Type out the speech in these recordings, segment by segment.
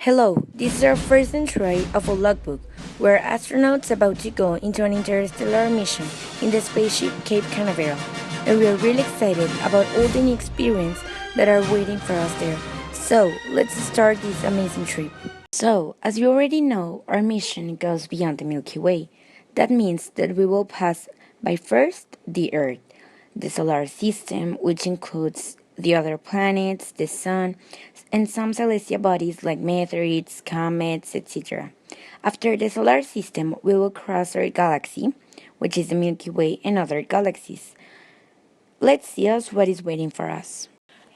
Hello, this is our first entry of a logbook. We're astronauts about to go into an interstellar mission in the spaceship Cape Canaveral, and we're really excited about all the new experiences that are waiting for us there. So, let's start this amazing trip. So, as you already know, our mission goes beyond the Milky Way. That means that we will pass by first the Earth, the solar system, which includes the other planets, the sun, and some celestial bodies like meteorites, comets, etc. After the solar system, we will cross our galaxy, which is the Milky Way, and other galaxies. Let's see us what is waiting for us.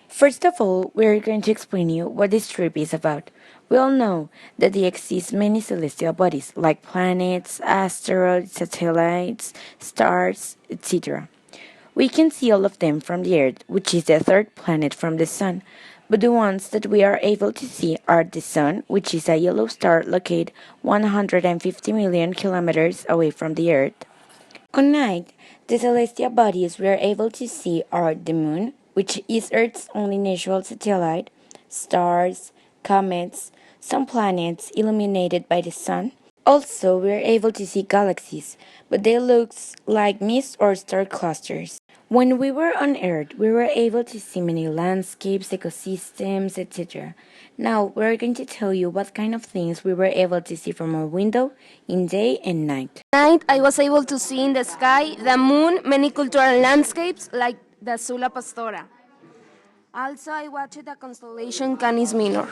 First of all, we are going to explain you what this trip is about. We all know that there exist many celestial bodies like planets, asteroids, satellites, stars, etc. We can see all of them from the Earth, which is the third planet from the Sun. But the ones that we are able to see are the Sun, which is a yellow star located 150 million kilometers away from the Earth. On night, the celestial bodies we are able to see are the Moon, which is Earth's only natural satellite, stars, comets, some planets illuminated by the Sun. Also, we are able to see galaxies, but they look like mist or star clusters. When we were on Earth, we were able to see many landscapes, ecosystems, etc. Now, we're going to tell you what kind of things we were able to see from our window in day and night. Night, I was able to see in the sky, the moon, many cultural landscapes like the Sula Pastora. Also, I watched the constellation Canis Minor.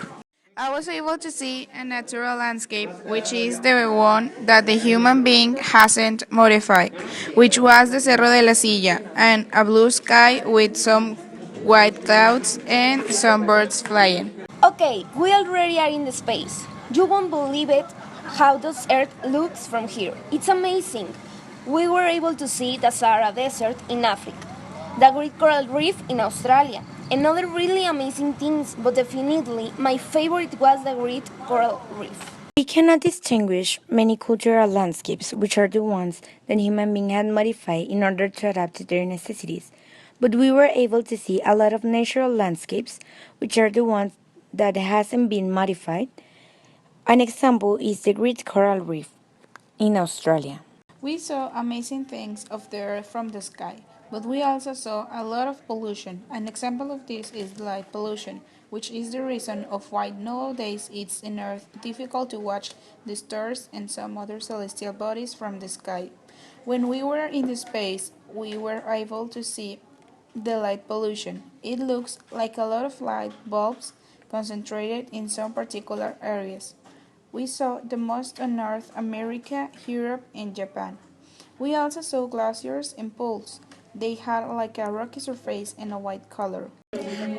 I was able to see a natural landscape, which is the one that the human being hasn't modified, which was the Cerro de la Silla, and a blue sky with some white clouds and some birds flying. Okay, we already are in the space. You won't believe it how this Earth looks from here. It's amazing. We were able to see the Sahara Desert in Africa, the Great Coral Reef in Australia, and other really amazing things, but definitely my favorite was the Great Coral Reef. We cannot distinguish many cultural landscapes, which are the ones that human beings had modified in order to adapt to their necessities. But we were able to see a lot of natural landscapes, which are the ones that hasn't been modified. An example is the Great Coral Reef in Australia. We saw amazing things of the earth from the sky, but we also saw a lot of pollution. An example of this is light pollution, which is the reason of why nowadays it's in earth difficult to watch the stars and some other celestial bodies from the sky. When we were in the space, we were able to see the light pollution. It looks like a lot of light bulbs concentrated in some particular areas. We saw the most on North America, Europe, and Japan. We also saw glaciers and pools. They had like a rocky surface and a white color.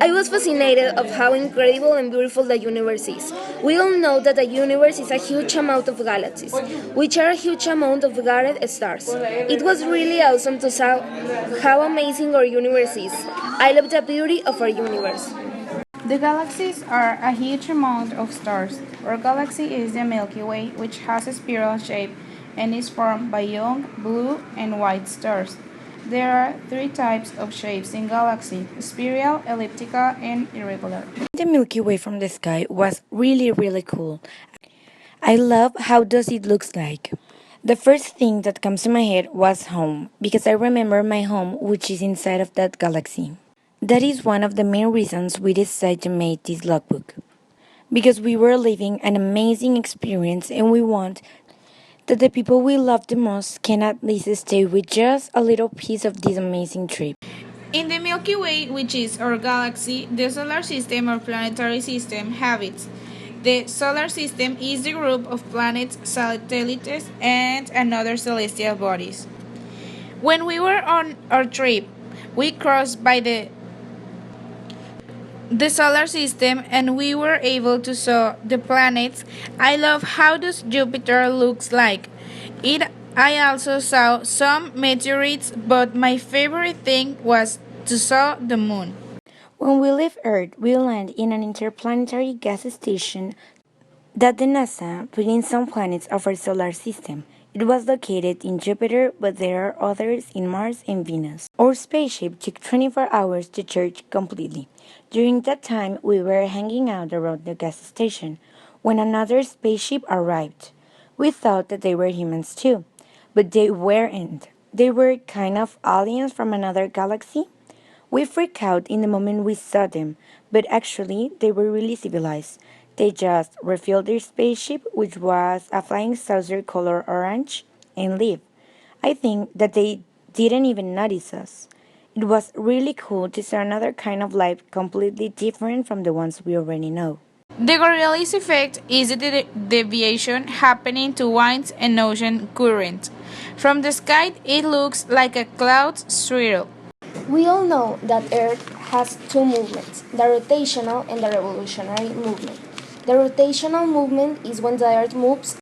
I was fascinated of how incredible and beautiful the universe is. We all know that the universe is a huge amount of galaxies, which are a huge amount of guarded stars. It was really awesome to see how amazing our universe is. I love the beauty of our universe. The galaxies are a huge amount of stars. Our galaxy is the Milky Way, which has a spiral shape and is formed by young, blue, and white stars. There are three types of shapes in galaxy: spiral, elliptical, and irregular. The Milky Way from the sky was really cool. I love how does it looks like. The first thing that comes to my head was home, because I remember my home which is inside of that galaxy. That is one of the main reasons we decided to make this logbook. Because we were living an amazing experience and we want that the people we love the most can at least stay with just a little piece of this amazing trip. In the Milky Way, which is our galaxy, the solar system or planetary system habits. The solar system is the group of planets, satellites, and another celestial bodies. When we were on our trip, we crossed by the solar system and we were able to saw the planets. I love how does Jupiter looks like. I also saw some meteorites, but my favorite thing was to saw the moon. When we leave Earth, we land in an interplanetary gas station that the NASA put in some planets of our solar system. It was located in Jupiter, but there are others in Mars and Venus. Our spaceship took 24 hours to charge completely. During that time, we were hanging out around the gas station. when another spaceship arrived. We thought that they were humans too, but they weren't. They were kind of aliens from another galaxy. We freaked out in the moment we saw them, but actually they were really civilized. They just refilled their spaceship, which was a flying saucer color orange, and leave. I think that they didn't even notice us. It was really cool to see another kind of life completely different from the ones we already know. The Coriolis effect is the deviation happening to winds and ocean current. From the sky, it looks like a cloud swirl. We all know that Earth has two movements, the rotational and the revolutionary movement. The rotational movement is when the Earth moves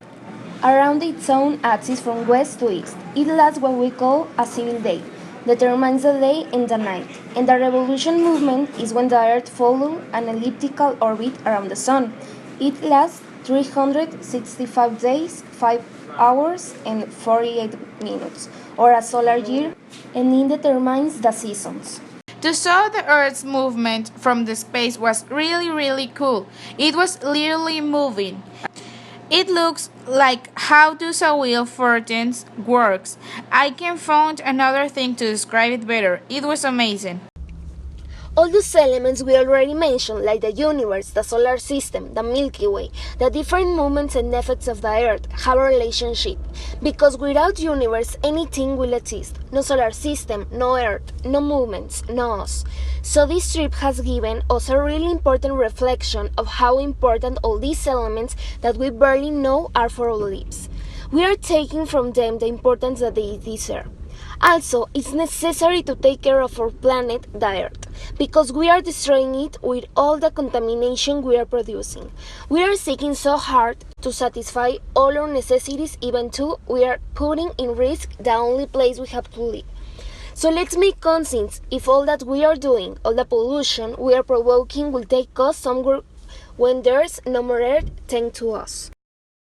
around its own axis from west to east. It lasts what we call a civil day, determines the day and the night. And the revolution movement is when the Earth follows an elliptical orbit around the Sun. It lasts 365 days, 5 hours, and 48 minutes, or a solar year, and it determines the seasons. To saw the Earth's movement from the space was really cool. It was literally moving. It looks like how does a wheel fortunes works. I can't find another thing to describe it better. It was amazing. All those elements we already mentioned, like the universe, the solar system, the Milky Way, the different movements and effects of the Earth, have a relationship. Because without universe, anything will exist. No solar system, no Earth, no movements, no us. So this trip has given us a really important reflection of how important all these elements that we barely know are for our lives. We are taking from them the importance that they deserve. Also, it's necessary to take care of our planet, the Earth, because we are destroying it with all the contamination we are producing. We are seeking so hard to satisfy all our necessities, even though we are putting in risk the only place we have to live. So let's make conscience if all that we are doing, all the pollution we are provoking will take us somewhere when there's no more Earth thanks to us.